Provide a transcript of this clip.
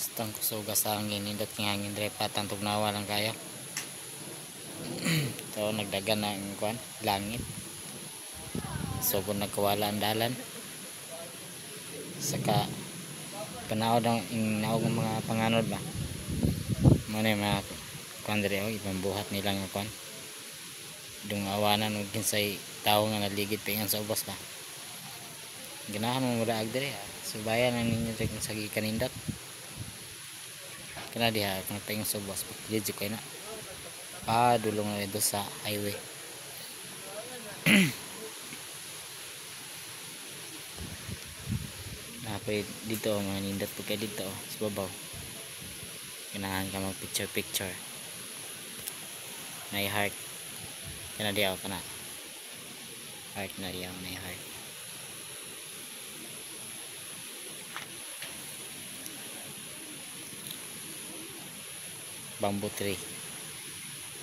Stang kusuga sa hangin, indot king hangin dire patang tugnawa lang kayo. So nagdagan ng kuan langit. So kung nagkawala ang dalan saka panahon ng naog mga panganod ba mo na mga kuan dire ibang buhat nila nga kuan dung awanan ug kinsay tawo nga naligid pingan sa ubos ba ganahan mo mudaag dire subayan ang ninyo sa kanindot kana diha kung pingan sa ubos dili kay na dulong na ito sa highway. Napay dito mga nindot po kayo dito sa babaw ganahan ka mag picture may heart kana diyaw kana heart na diyaw may heart bamboo tree